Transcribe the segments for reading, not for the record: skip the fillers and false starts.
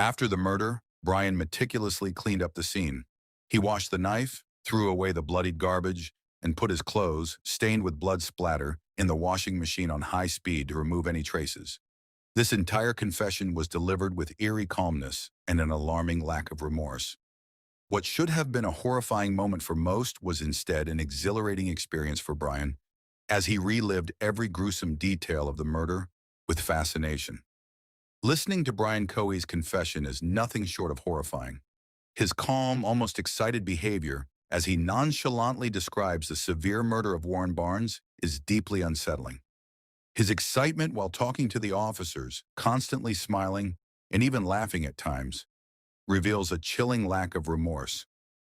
After the murder, Brian meticulously cleaned up the scene. He washed the knife, threw away the bloodied garbage, and put his clothes, stained with blood splatter, in the washing machine on high speed to remove any traces. This entire confession was delivered with eerie calmness and an alarming lack of remorse. What should have been a horrifying moment for most was instead an exhilarating experience for Brian, as he relived every gruesome detail of the murder with fascination. Listening to Brian Cohee's confession is nothing short of horrifying. His calm, almost excited behavior, as he nonchalantly describes the severe murder of Warren Barnes, is deeply unsettling. His excitement while talking to the officers, constantly smiling, and even laughing at times, reveals a chilling lack of remorse.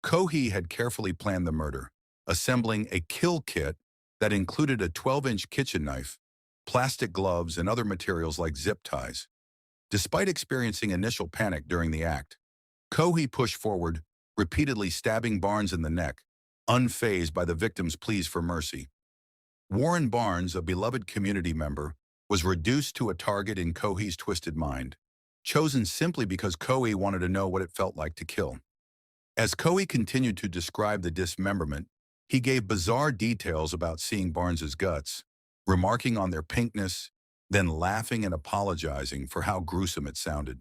Cohee had carefully planned the murder, assembling a kill kit that included a 12-inch kitchen knife, plastic gloves, and other materials like zip ties. Despite experiencing initial panic during the act, Cohee pushed forward, repeatedly stabbing Barnes in the neck, unfazed by the victim's pleas for mercy. Warren Barnes, a beloved community member, was reduced to a target in Cohee's twisted mind, chosen simply because Cohee wanted to know what it felt like to kill. As Cohee continued to describe the dismemberment, he gave bizarre details about seeing Barnes's guts, remarking on their pinkness, then laughing and apologizing for how gruesome it sounded.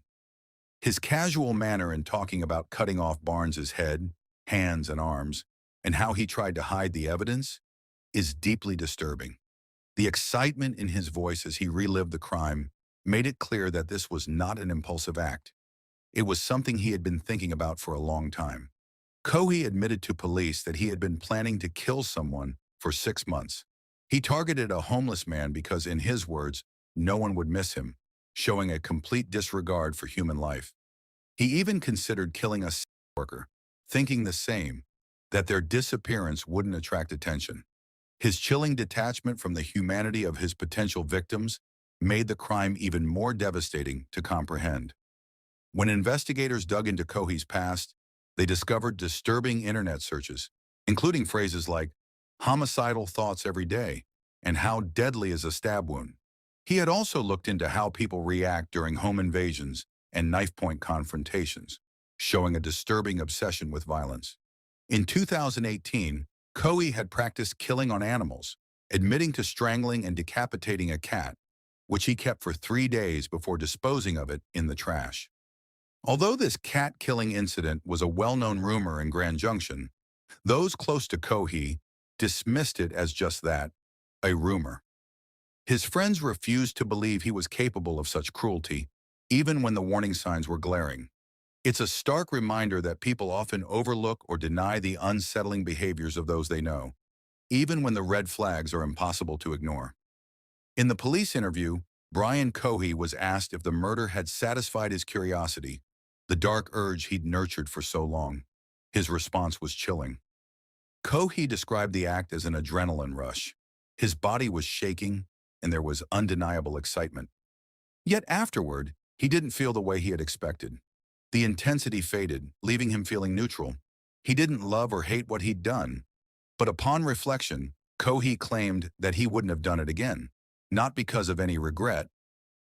His casual manner in talking about cutting off Barnes's head, hands, and arms, and how he tried to hide the evidence, is deeply disturbing. The excitement in his voice as he relived the crime made it clear that this was not an impulsive act. It was something he had been thinking about for a long time. Cohee admitted to police that he had been planning to kill someone for 6 months. He targeted a homeless man because, in his words, no one would miss him, showing a complete disregard for human life. He even considered killing a sex worker, thinking the same, that their disappearance wouldn't attract attention. His chilling detachment from the humanity of his potential victims made the crime even more devastating to comprehend. When investigators dug into Cohee's past, they discovered disturbing internet searches, including phrases like homicidal thoughts every day and how deadly is a stab wound. He had also looked into how people react during home invasions and knife-point confrontations, showing a disturbing obsession with violence. In 2018, Cohee had practiced killing on animals, admitting to strangling and decapitating a cat, which he kept for 3 days before disposing of it in the trash. Although this cat-killing incident was a well-known rumor in Grand Junction, those close to Cohee dismissed it as just that, a rumor. His friends refused to believe he was capable of such cruelty, even when the warning signs were glaring. It's a stark reminder that people often overlook or deny the unsettling behaviors of those they know, even when the red flags are impossible to ignore. In the police interview, Brian Cohee was asked if the murder had satisfied his curiosity, the dark urge he'd nurtured for so long. His response was chilling. Cohee described the act as an adrenaline rush. His body was shaking, and there was undeniable excitement. Yet afterward, he didn't feel the way he had expected. The intensity faded, leaving him feeling neutral. He didn't love or hate what he'd done, but upon reflection, Cohee claimed that he wouldn't have done it again, not because of any regret,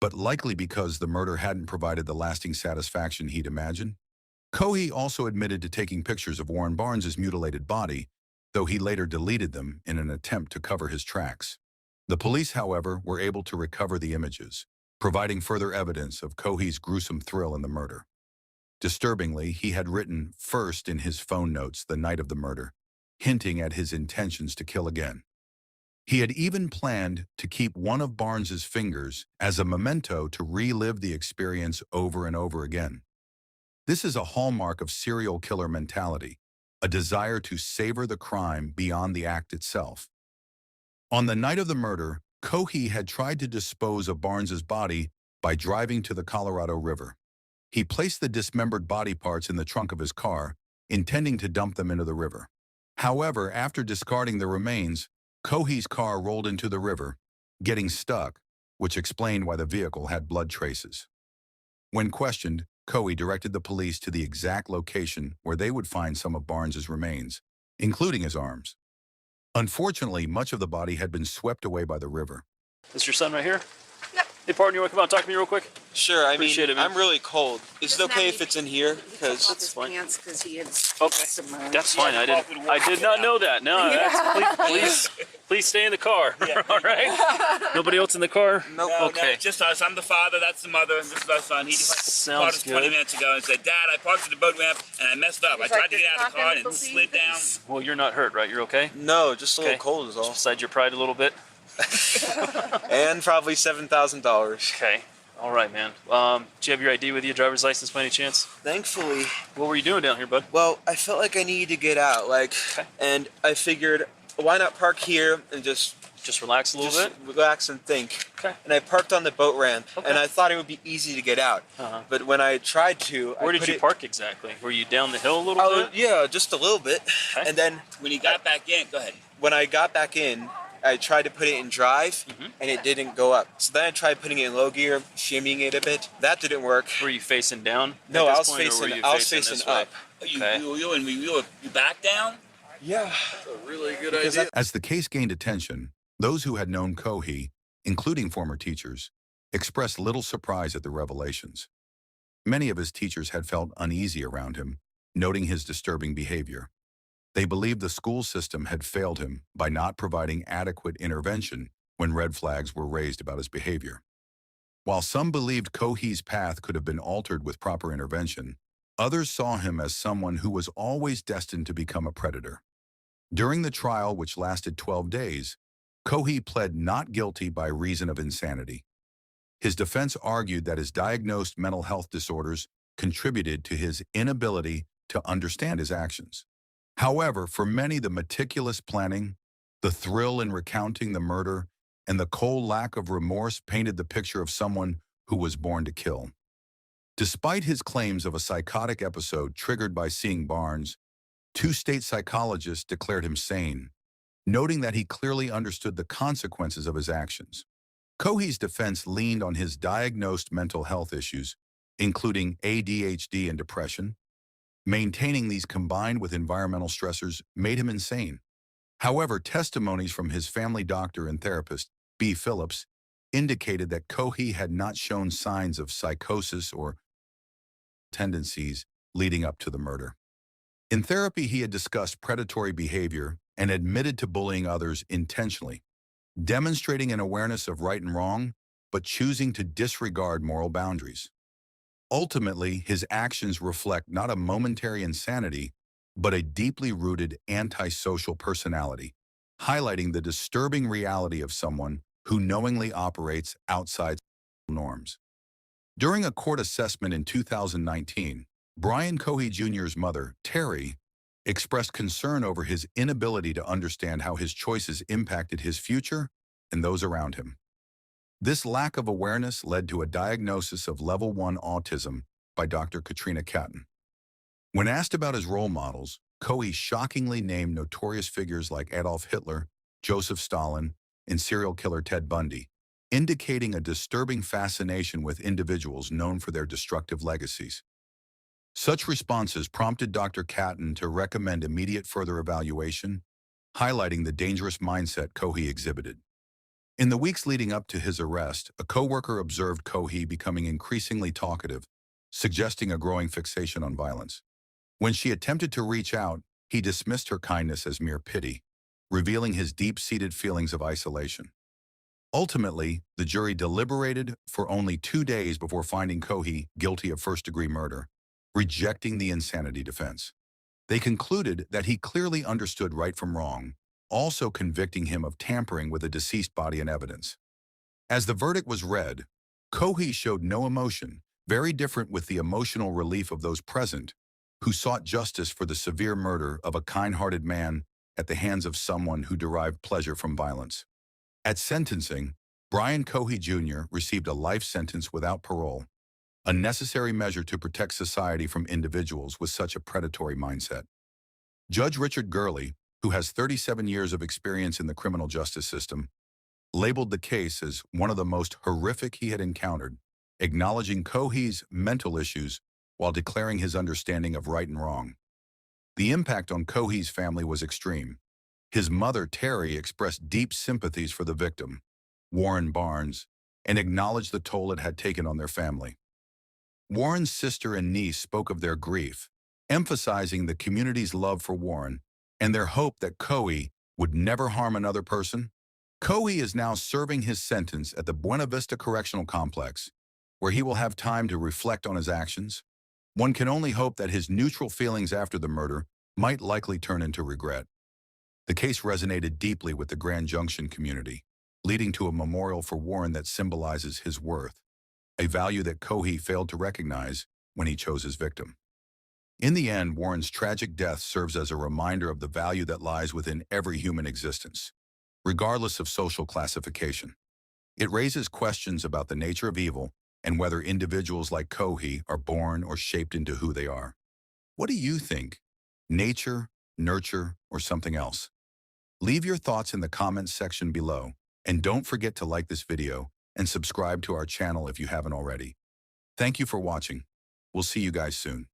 but likely because the murder hadn't provided the lasting satisfaction he'd imagined. Cohee also admitted to taking pictures of Warren Barnes's mutilated body, though he later deleted them in an attempt to cover his tracks. The police, however, were able to recover the images, providing further evidence of Cohee's gruesome thrill in the murder. Disturbingly, he had written first in his phone notes the night of the murder, hinting at his intentions to kill again. He had even planned to keep one of Barnes's fingers as a memento to relive the experience over and over again. This is a hallmark of serial killer mentality, a desire to savor the crime beyond the act itself. On the night of the murder, Cohee had tried to dispose of Barnes's body by driving to the Colorado River. He placed the dismembered body parts in the trunk of his car, intending to dump them into the river. However, after discarding the remains, Cohee's car rolled into the river, getting stuck, which explained why the vehicle had blood traces. When questioned, Cohee directed the police to the exact location where they would find some of Barnes's remains, including his arms. Unfortunately, much of the body had been swept away by the river. This your son right here? Yep. Hey, partner, you want to come out and talk to me real quick? Sure, I Appreciate mean, it, man. I'm really cold. Is it okay if it's in here? Because That's fine. pants because he had Okay, some. that's fine. I did not know that. No, please stay in the car. Yeah. All right. Nobody else in the car? nope. No, Okay. no, it's just us. I'm the father, that's the mother, and this is our son. He just Sounds called us 20 good. minutes ago and said, Dad, I parked at the boat ramp and I messed up. I tried to get out of the car and it slid down. Well, you're not hurt, right? You're okay? No, just a little Okay. cold is all. Beside your pride a little bit. And probably $7,000. Okay. All right, man. Do you have your ID with you, driver's license, by any chance? Thankfully, What were you doing down here, bud? well, I felt like I needed to get out, Okay. and I figured, why not park here and just Relax a little bit. relax and think. Okay. And I parked on the boat ramp, Okay. and I thought it would be easy to get out. Uh-huh. But when I tried to, Where did you park exactly? Were you down the hill a little bit? Yeah, just a little bit. Okay. And then When he got back in, go ahead. when I got back in, I tried to put it in drive, and it didn't go up. So then I tried putting it in low gear, shimmying it a bit. That didn't work. Were you facing down? No, at I this was point, or were facing. you I was this facing way? up. Okay. You back down? Yeah. Really good Because idea. As the case gained attention, those who had known Cohee, including former teachers, expressed little surprise at the revelations. Many of his teachers had felt uneasy around him, noting his disturbing behavior. They believed the school system had failed him by not providing adequate intervention when red flags were raised about his behavior. While some believed Cohee's path could have been altered with proper intervention, others saw him as someone who was always destined to become a predator. During the trial, which lasted 12 days, Cohee pled not guilty by reason of insanity. His defense argued that his diagnosed mental health disorders contributed to his inability to understand his actions. However, for many, the meticulous planning, the thrill in recounting the murder, and the cold lack of remorse painted the picture of someone who was born to kill. Despite his claims of a psychotic episode triggered by seeing Barnes, 2 state psychologists declared him sane, noting that he clearly understood the consequences of his actions. Cohee's defense leaned on his diagnosed mental health issues, including ADHD and depression. Maintaining these combined with environmental stressors made him insane. However, testimonies from his family doctor and therapist, B. Phillips, indicated that Cohee had not shown signs of psychosis or tendencies leading up to the murder. In therapy, he had discussed predatory behavior and admitted to bullying others intentionally, demonstrating an awareness of right and wrong, but choosing to disregard moral boundaries. Ultimately, his actions reflect not a momentary insanity, but a deeply rooted antisocial personality, highlighting the disturbing reality of someone who knowingly operates outside norms. During a court assessment in 2019, Brian Cohee Jr.'s mother, Terry, expressed concern over his inability to understand how his choices impacted his future and those around him. This lack of awareness led to a diagnosis of level 1 autism by Dr. Katrina Catton. When asked about his role models, Cohee shockingly named notorious figures like Adolf Hitler, Joseph Stalin, and serial killer Ted Bundy, indicating a disturbing fascination with individuals known for their destructive legacies. Such responses prompted Dr. Catton to recommend immediate further evaluation, highlighting the dangerous mindset Cohee exhibited. In the weeks leading up to his arrest, a coworker observed Cohee becoming increasingly talkative, suggesting a growing fixation on violence. When she attempted to reach out, he dismissed her kindness as mere pity, revealing his deep-seated feelings of isolation. Ultimately, the jury deliberated for only 2 days before finding Cohee guilty of first-degree murder, rejecting the insanity defense. They concluded that he clearly understood right from wrong, also convicting him of tampering with a deceased body and evidence. As the verdict was read, Cohee showed no emotion, very different with the emotional relief of those present, who sought justice for the severe murder of a kind-hearted man at the hands of someone who derived pleasure from violence. At sentencing, Brian Cohee Jr. received a life sentence without parole, a necessary measure to protect society from individuals with such a predatory mindset. Judge Richard Gurley, who has 37 years of experience in the criminal justice system, labeled the case as one of the most horrific he had encountered, acknowledging Cohee's mental issues while declaring his understanding of right and wrong. The impact on Cohee's family was extreme. His mother, Terry, expressed deep sympathies for the victim, Warren Barnes, and acknowledged the toll it had taken on their family. Warren's sister and niece spoke of their grief, emphasizing the community's love for Warren and their hope that Cohee would never harm another person. Cohee is now serving his sentence at the Buena Vista Correctional Complex, where he will have time to reflect on his actions. One can only hope that his neutral feelings after the murder might likely turn into regret. The case resonated deeply with the Grand Junction community, leading to a memorial for Warren that symbolizes his worth, a value that Cohee failed to recognize when he chose his victim. In the end, Warren's tragic death serves as a reminder of the value that lies within every human existence, regardless of social classification. It raises questions about the nature of evil and whether individuals like Cohee are born or shaped into who they are. What do you think? Nature, nurture, or something else? Leave your thoughts in the comments section below, and don't forget to like this video and subscribe to our channel if you haven't already. Thank you for watching. We'll see you guys soon.